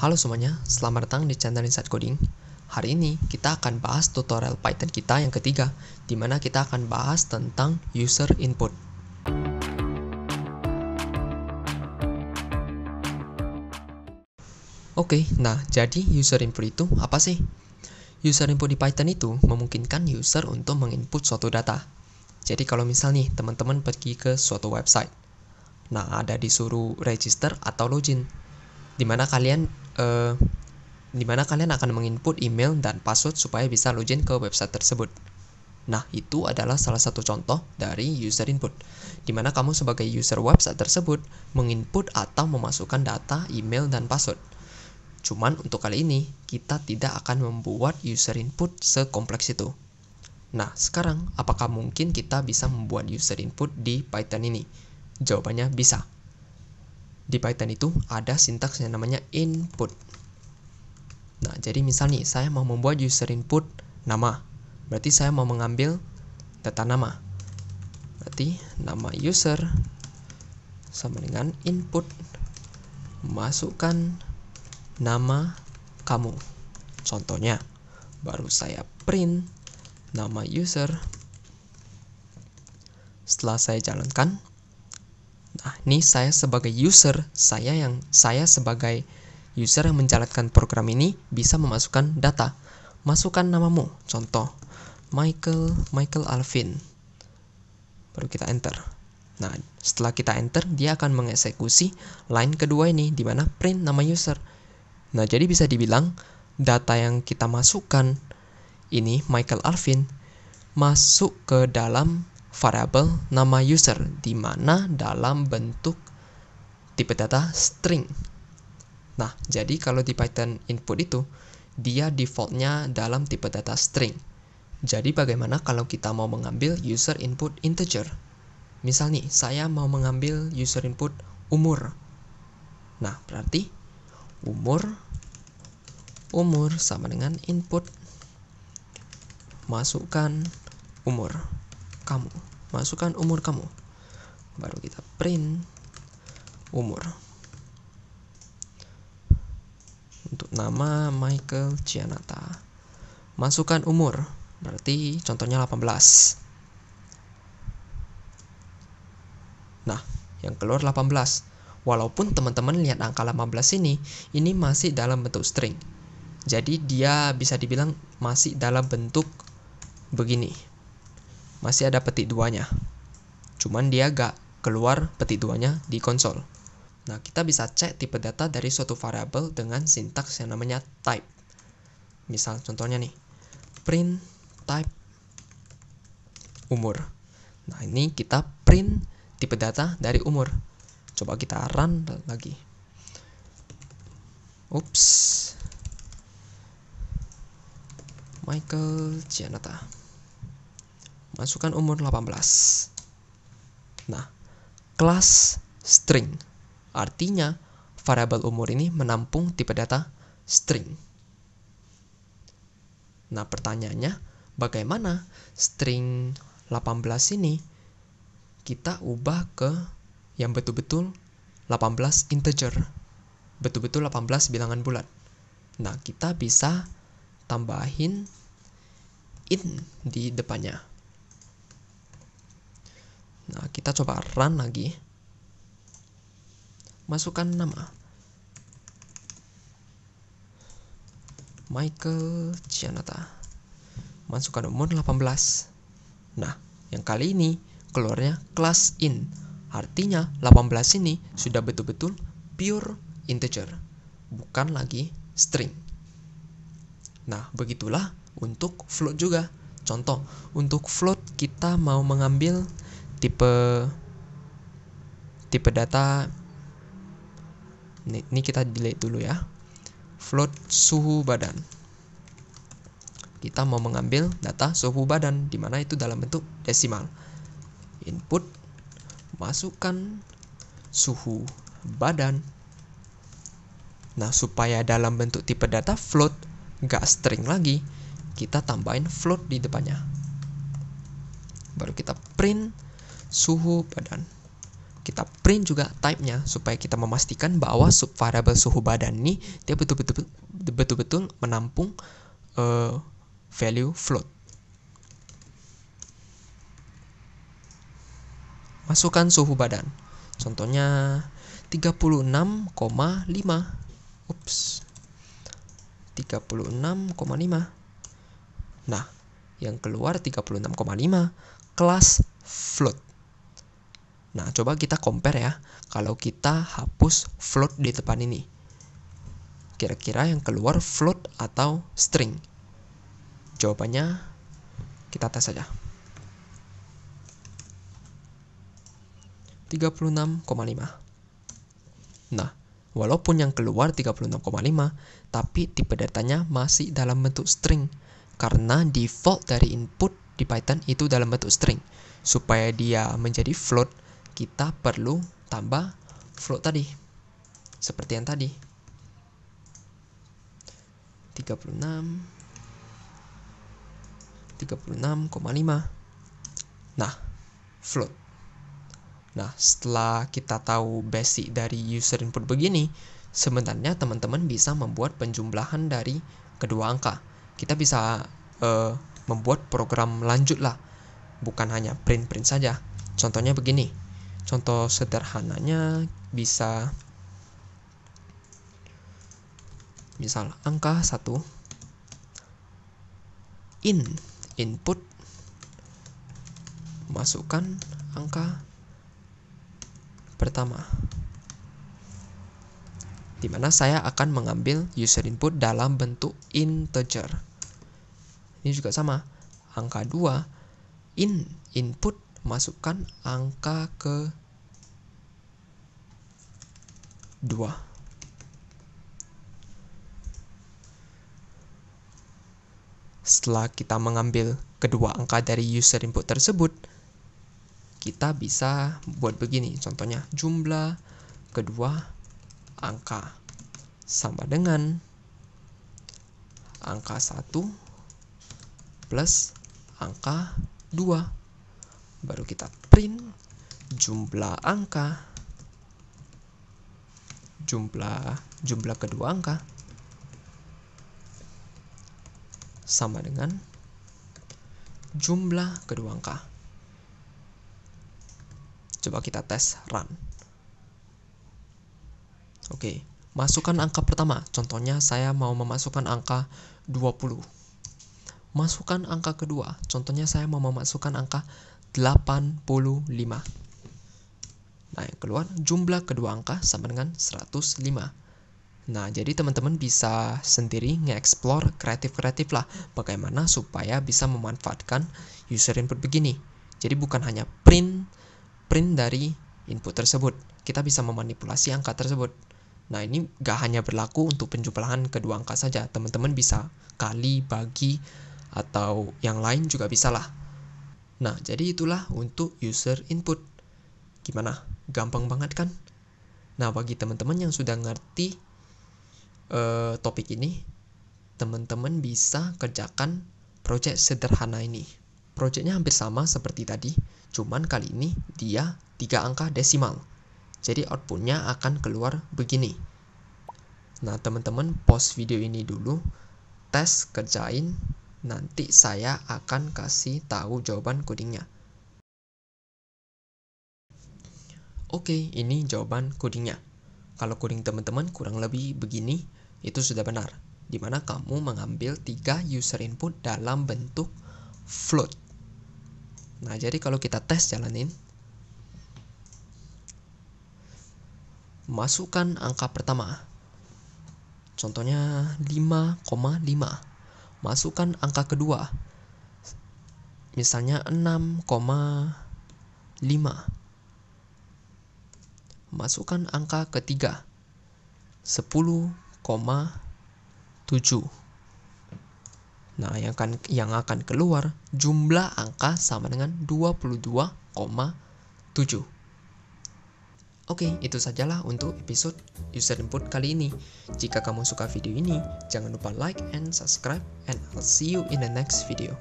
Halo semuanya, selamat datang di channel Inside Coding. Hari ini kita akan bahas tutorial Python kita yang ketiga, di mana kita akan bahas tentang user input. Oke, nah jadi user input itu apa sih? User input di Python itu memungkinkan user untuk menginput suatu data. Jadi kalau misal nih teman-teman pergi ke suatu website, nah ada disuruh register atau login, dimana kalian akan menginput email dan password supaya bisa login ke website tersebut. Nah, itu adalah salah satu contoh dari user input, dimana kamu sebagai user website tersebut menginput atau memasukkan data email dan password. Cuman untuk kali ini, kita tidak akan membuat user input sekompleks itu. Nah, sekarang apakah mungkin kita bisa membuat user input di Python ini? Jawabannya bisa. Di Python itu ada sintaks yang namanya input. Nah, jadi misal nih, saya mau membuat user input nama. Berarti saya mau mengambil data nama. Berarti nama user sama dengan input. Masukkan nama kamu. Contohnya, baru saya print nama user. Setelah saya jalankan, nah ini saya sebagai user, saya sebagai user yang menjalankan program ini bisa memasukkan data. Masukkan namamu, contoh Michael Alvin. Baru kita enter. Nah, setelah kita enter, dia akan mengeksekusi line kedua ini, di mana print nama user. Nah, jadi bisa dibilang data yang kita masukkan ini, Michael Alvin, masuk ke dalam variabel nama user, di mana dalam bentuk tipe data string. Nah, jadi kalau di Python input itu, dia defaultnya dalam tipe data string. Jadi bagaimana kalau kita mau mengambil user input integer? Misal nih, saya mau mengambil user input umur. Nah, berarti umur sama dengan input. Masukkan umur kamu. Masukkan umur kamu. Baru kita print umur. Untuk nama Michael Gianata, masukkan umur, berarti contohnya 18. Nah, yang keluar 18. Walaupun teman-teman lihat angka 18 ini masih dalam bentuk string. Jadi dia bisa dibilang masih dalam bentuk begini. Masih ada petik 2-nya. Cuman dia gak keluar petik 2-nya di konsol. Nah, kita bisa cek tipe data dari suatu variabel dengan sintaks yang namanya type. Misal contohnya nih, print type umur. Nah, ini kita print tipe data dari umur. Coba kita run lagi. Ups. Michael Gianata. Masukkan umur 18. Nah, kelas string. Artinya, variabel umur ini menampung tipe data string. Nah, pertanyaannya, bagaimana string 18 ini kita ubah ke yang betul-betul 18 integer. Betul-betul 18 bilangan bulat. Nah, kita bisa tambahin int di depannya. Nah, kita coba run lagi. Masukkan nama Michael Gianata. Masukkan umur 18. Nah, yang kali ini keluarnya class int. Artinya 18 ini sudah betul-betul pure integer, bukan lagi string. Nah, begitulah untuk float juga. Contoh, untuk float kita mau mengambil tipe data. Ini kita delete dulu ya. Float suhu badan. Kita mau mengambil data suhu badan, di mana itu dalam bentuk desimal. Input, masukkan suhu badan. Nah, supaya dalam bentuk tipe data float, gak string lagi, kita tambahin float di depannya. Baru kita print suhu badan. kita print juga type-nya supaya kita memastikan bahwa subvariabel suhu badan ini dia betul-betul menampung value float. Masukkan suhu badan. Contohnya 36,5. 36,5. Nah, yang keluar 36,5 kelas float. Nah, coba kita compare ya. Kalau kita hapus float di depan ini, kira-kira yang keluar float atau string? Jawabannya kita tes saja. 36,5. Nah, walaupun yang keluar 36,5, tapi tipe datanya masih dalam bentuk string. Karena default dari input di Python itu dalam bentuk string. Supaya dia menjadi float, kita perlu tambah float tadi. Seperti yang tadi. 36,5. Nah, float. Nah, setelah kita tahu basic dari user input begini, sebenarnya teman-teman bisa membuat penjumlahan dari kedua angka. Kita bisa membuat program lanjut lah, bukan hanya print saja. Contohnya begini. Contoh sederhananya bisa misal angka 1 input masukkan angka pertama, di mana saya akan mengambil user input dalam bentuk integer. Ini juga sama. Angka 2 input masukkan angka ke 2. Setelah kita mengambil kedua angka dari user input tersebut, kita bisa buat begini. Contohnya, jumlah kedua angka sama dengan angka 1 plus angka 2. Baru kita print jumlah angka, jumlah kedua angka sama dengan jumlah kedua angka. Coba kita tes run. Oke, masukkan angka pertama. Contohnya saya mau memasukkan angka 20. Masukkan angka kedua. Contohnya saya mau memasukkan angka 85. Nah, yang keluar jumlah kedua angka sama dengan 105. Nah, jadi teman-teman bisa sendiri nge-explore kreatif lah bagaimana supaya bisa memanfaatkan user input begini. Jadi bukan hanya print dari input tersebut, kita bisa memanipulasi angka tersebut. Nah, ini gak hanya berlaku untuk penjumlahan kedua angka saja, teman-teman bisa kali, bagi, atau yang lain juga bisa lah. Nah, jadi itulah untuk user input. Gimana? Gampang banget kan? Nah, bagi teman-teman yang sudah ngerti topik ini, teman-teman bisa kerjakan project sederhana ini. Projectnya hampir sama seperti tadi, cuman kali ini dia 3 angka desimal. Jadi outputnya akan keluar begini. Nah, teman-teman pause video ini dulu, tes kerjain, nanti saya akan kasih tahu jawaban codingnya. Oke, ini jawaban codingnya. Kalau coding teman-teman kurang lebih begini, itu sudah benar. Dimana kamu mengambil 3 user input dalam bentuk float. Nah, jadi kalau kita tes jalanin, masukkan angka pertama. Contohnya 5,5. Masukkan angka kedua. Misalnya 6,5. Masukkan angka ketiga. 10,7. Nah, yang akan keluar jumlah angka sama dengan 22,7. Oke, itu sajalah untuk episode user input kali ini. Jika kamu suka video ini, jangan lupa like and subscribe, and I'll see you in the next video.